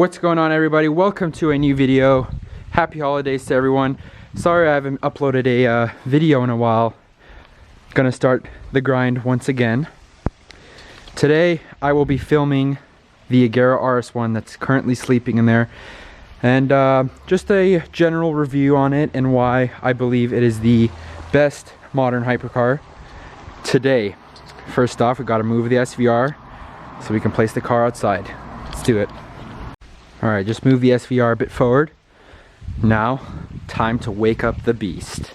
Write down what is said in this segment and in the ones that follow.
What's going on, everybody? Welcome to a new video. Happy holidays to everyone. Sorry I haven't uploaded a video in a while. Gonna start the grind once again. Today I will be filming the Agera RS1 that's currently sleeping in there, and just a general review on it and why I believe it is the best modern hypercar today. First off, we gotta move the SVR so we can place the car outside. Let's do it. Alright, just move the SVR a bit forward. Now, time to wake up the beast.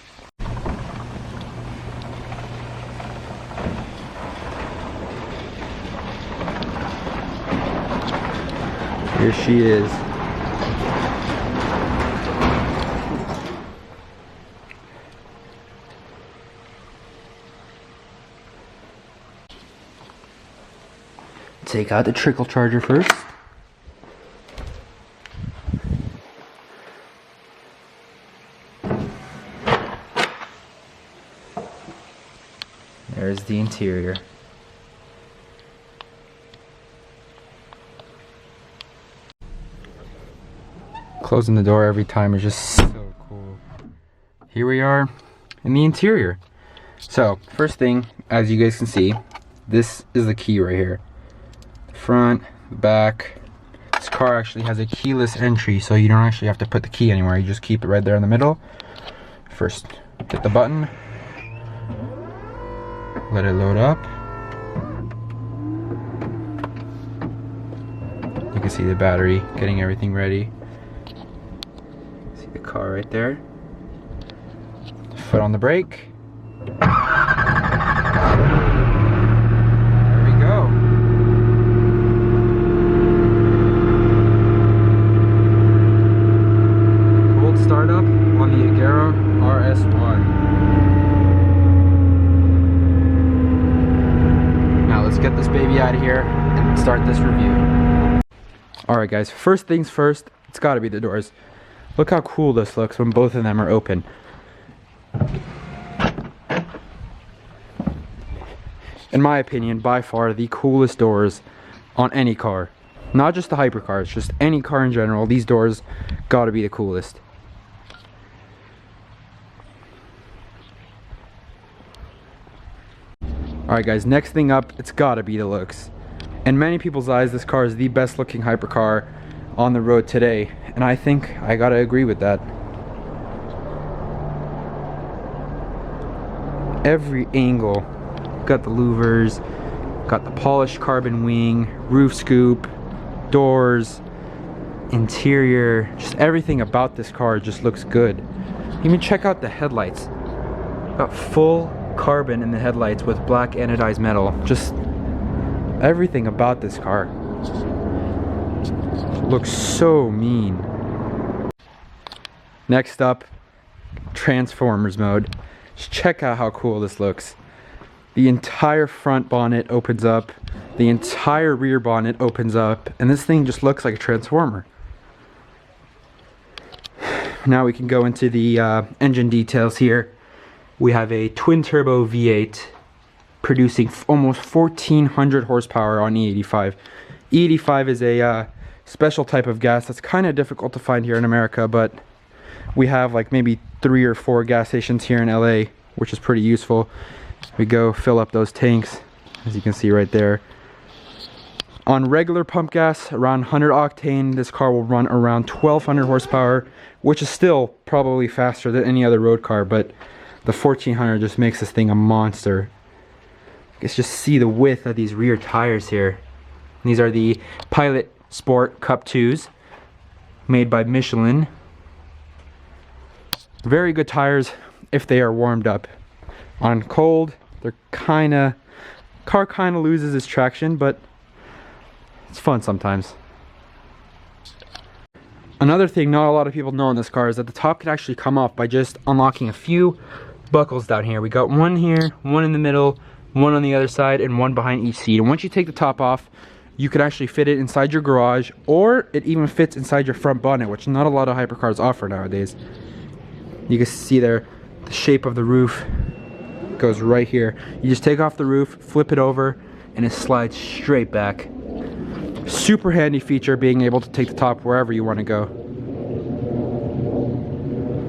Here she is. Take out the trickle charger first. There's the interior. Closing the door every time is just so cool. Here we are in the interior. So, first thing, as you guys can see, this is the key right here. The front, the back. This car actually has a keyless entry, so you don't actually have to put the key anywhere. You just keep it right there in the middle. First, hit the button. Let it load up. You can see the battery getting everything ready. See the car right there. Foot on the brake. There we go. Cold startup on the Agera RS1. Let's get this baby out of here and start this review. Alright guys, first things first, it's gotta be the doors. Look how cool this looks when both of them are open. In my opinion, by far the coolest doors on any car. Not just the hypercars, just any car in general. These doors gotta be the coolest. Alright guys, next thing up, it's gotta be the looks. In many people's eyes, this car is the best looking hypercar on the road today, and I think I gotta agree with that. Every angle, got the louvers, got the polished carbon wing, roof scoop, doors, interior, just everything about this car just looks good. Even check out the headlights. Got full carbon in the headlights with black anodized metal. Just everything about this car looks so mean. Next up, Transformers mode. Just check out how cool this looks. The entire front bonnet opens up, the entire rear bonnet opens up, and this thing just looks like a transformer. Now we can go into the engine details here. We have a twin-turbo V8 producing almost 1,400 horsepower on E85. E85 is a special type of gas that's kind of difficult to find here in America, but we have like maybe 3 or 4 gas stations here in LA, which is pretty useful. We go fill up those tanks, as you can see right there. On regular pump gas, around 100 octane, this car will run around 1,200 horsepower, which is still probably faster than any other road car, but the 1,400 just makes this thing a monster. Let's just see the width of these rear tires here. These are the Pilot Sport Cup 2s, made by Michelin. Very good tires if they are warmed up. On cold, they're car kinda loses its traction, but it's fun sometimes. Another thing not a lot of people know on this car is that the top can actually come off by just unlocking a few buckles down here. We got one here, one in the middle, one on the other side, and one behind each seat. And once you take the top off, you could actually fit it inside your garage, or it even fits inside your front bonnet, which not a lot of hypercars offer nowadays. You can see there the shape of the roof goes right here. You just take off the roof, flip it over, and it slides straight back. Super handy feature, being able to take the top wherever you want to go.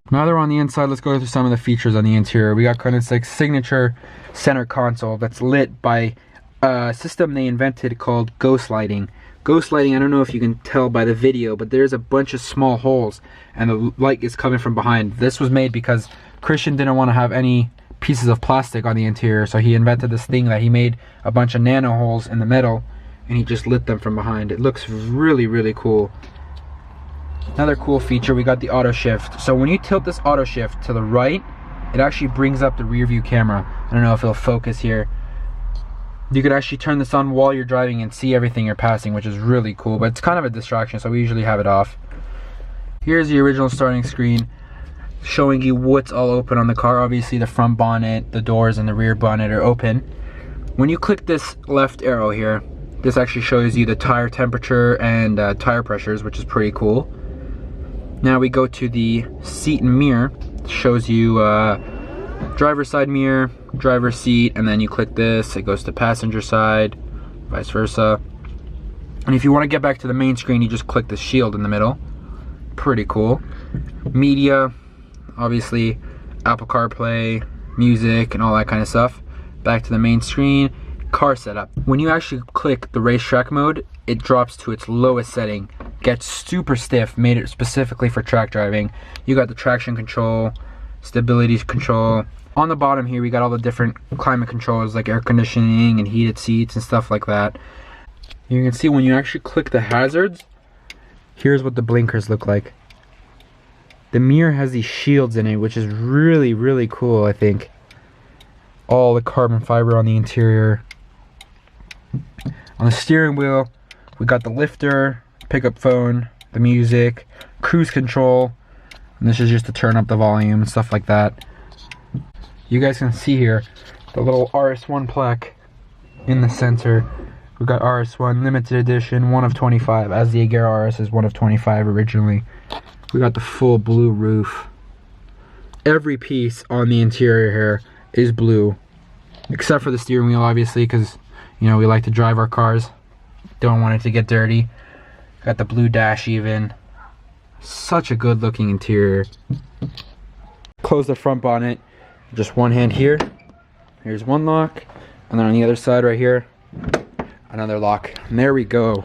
Now that we're on the inside, let's go through some of the features on the interior. We got Koenigsegg's signature center console that's lit by a system they invented called ghost lighting. Ghost lighting, I don't know if you can tell by the video, but there's a bunch of small holes and the light is coming from behind. This was made because Christian didn't want to have any pieces of plastic on the interior, so he invented this thing that he made a bunch of nano holes in the metal and he just lit them from behind. It looks really, really cool. Another cool feature, we got the auto shift. So when you tilt this auto shift to the right, it actually brings up the rear view camera. I don't know if it'll focus here. You could actually turn this on while you're driving and see everything you're passing, which is really cool, but it's kind of a distraction, so we usually have it off. Here's the original starting screen showing you what's all open on the car. Obviously the front bonnet, the doors, and the rear bonnet are open. When you click this left arrow here, this actually shows you the tire temperature and tire pressures, which is pretty cool. Now we go to the seat and mirror. It shows you driver's side mirror, driver's seat, and then you click this, it goes to passenger side, vice versa. And if you want to get back to the main screen, you just click the shield in the middle. Pretty cool. Media, obviously Apple CarPlay, music, and all that kind of stuff. Back to the main screen. Car setup. When you actually click the racetrack mode, it drops to its lowest setting, gets super stiff, made it specifically for track driving. You got the traction control, stability control. On the bottom here, we got all the different climate controls like air conditioning and heated seats and stuff like that. You can see when you actually click the hazards, here's what the blinkers look like. The mirror has these shields in it, which is really, really cool, I think. All the carbon fiber on the interior. On the steering wheel, we got the lifter, pickup phone, the music, cruise control, and this is just to turn up the volume and stuff like that. You guys can see here the little RS1 plaque in the center. We got RS1 limited edition, 1 of 25, as the Agera RS is 1 of 25 originally. We got the full blue roof. Every piece on the interior here is blue, except for the steering wheel, obviously, because you know we like to drive our cars, don't want it to get dirty. Got the blue dash even. Such a good looking interior. Close the front bonnet, just one hand here. Here's one lock, and then on the other side right here, another lock. And there we go.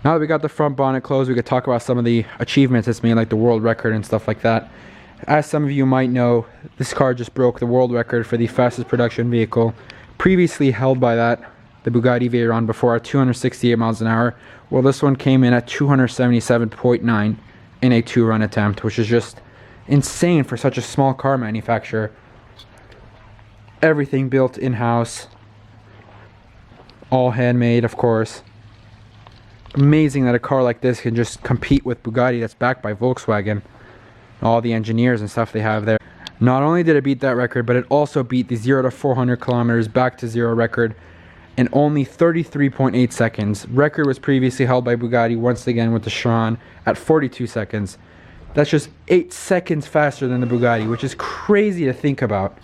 Now that we got the front bonnet closed, we could talk about some of the achievements it's made, like the world record and stuff like that. As some of you might know, this car just broke the world record for the fastest production vehicle, previously held by the Bugatti Veyron before, at 268 miles an hour. Well, this one came in at 277.9 in a 2-run attempt, which is just insane for such a small car manufacturer. Everything built in-house, all handmade, of course. Amazing that a car like this can just compete with Bugatti that's backed by Volkswagen. All the engineers and stuff they have there. Not only did it beat that record, but it also beat the 0 to 400 kilometers back to 0 record in only 33.8 seconds. Record was previously held by Bugatti once again with the Chiron at 42 seconds. That's just 8 seconds faster than the Bugatti, which is crazy to think about.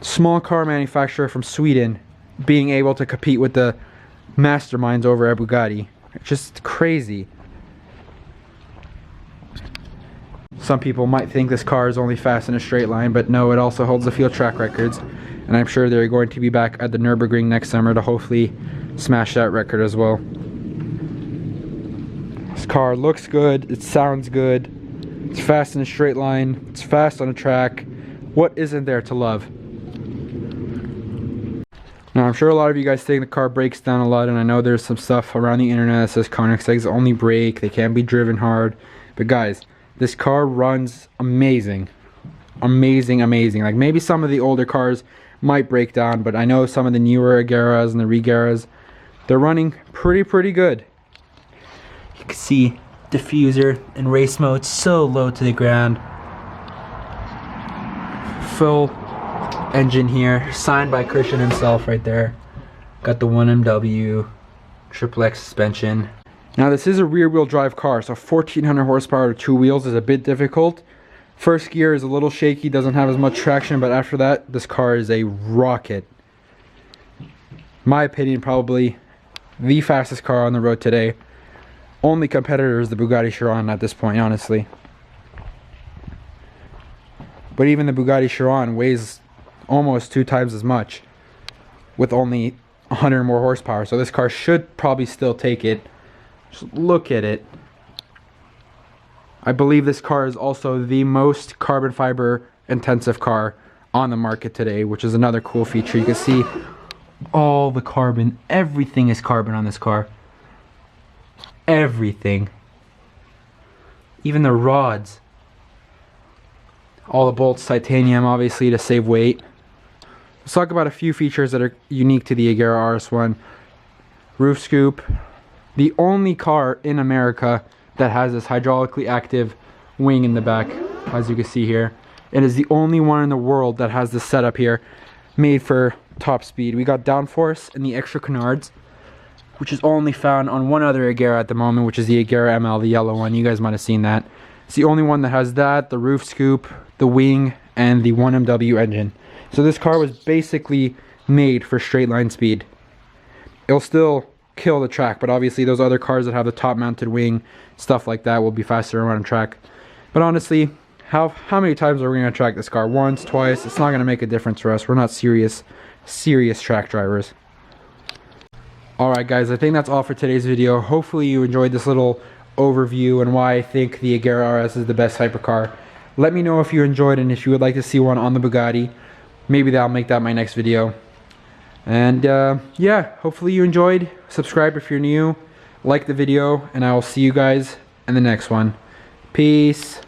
Small car manufacturer from Sweden being able to compete with the masterminds over at Bugatti. It's just crazy. Some people might think this car is only fast in a straight line, but no, it also holds the field track records. And I'm sure they're going to be back at the Nürburgring next summer to hopefully smash that record as well. This car looks good, it sounds good, it's fast in a straight line, it's fast on a track. What isn't there to love? Now, I'm sure a lot of you guys think the car breaks down a lot, and I know there's some stuff around the internet that says Koenigsegg's only brake, they can't be driven hard. But guys, this car runs amazing. Amazing, amazing. Like, maybe some of the older cars might break down, but I know some of the newer Ageras and the Regeras, they're running pretty good. You can see diffuser in race mode so low to the ground. Full engine here, signed by Christian himself right there. Got the 1MW, triple X suspension. Now this is a rear wheel drive car, so 1400 horsepower to 2 wheels is a bit difficult. First gear is a little shaky, doesn't have as much traction, but after that, this car is a rocket. My opinion, probably the fastest car on the road today. Only competitor is the Bugatti Chiron at this point, honestly. But even the Bugatti Chiron weighs almost 2 times as much with only 100 more horsepower. So this car should probably still take it. Just look at it. I believe this car is also the most carbon fiber intensive car on the market today, which is another cool feature. You can see all the carbon, everything is carbon on this car. Everything. Even the rods. All the bolts titanium, obviously, to save weight. Let's talk about a few features that are unique to the Agera RS1. Roof scoop. The only car in America that has this hydraulically active wing in the back, as you can see here. It is the only one in the world that has this setup here, made for top speed. We got downforce and the extra canards, which is only found on one other Agera at the moment, which is the Agera ML, the yellow one. You guys might have seen that. It's the only one that has that, the roof scoop, the wing, and the 1MW engine. So this car was basically made for straight line speed. It'll still kill the track, but obviously those other cars that have the top mounted wing, stuff like that, will be faster around track. But honestly, how many times are we going to track this car? Once, twice? It's not going to make a difference for us. We're not serious track drivers. Alright guys, I think that's all for today's video. Hopefully you enjoyed this little overview and why I think the Agera RS is the best hypercar. Let me know if you enjoyed and if you would like to see one on the Bugatti. Maybe I'll make that my next video. And yeah, hopefully you enjoyed. Subscribe if you're new. Like the video, and I will see you guys in the next one. Peace.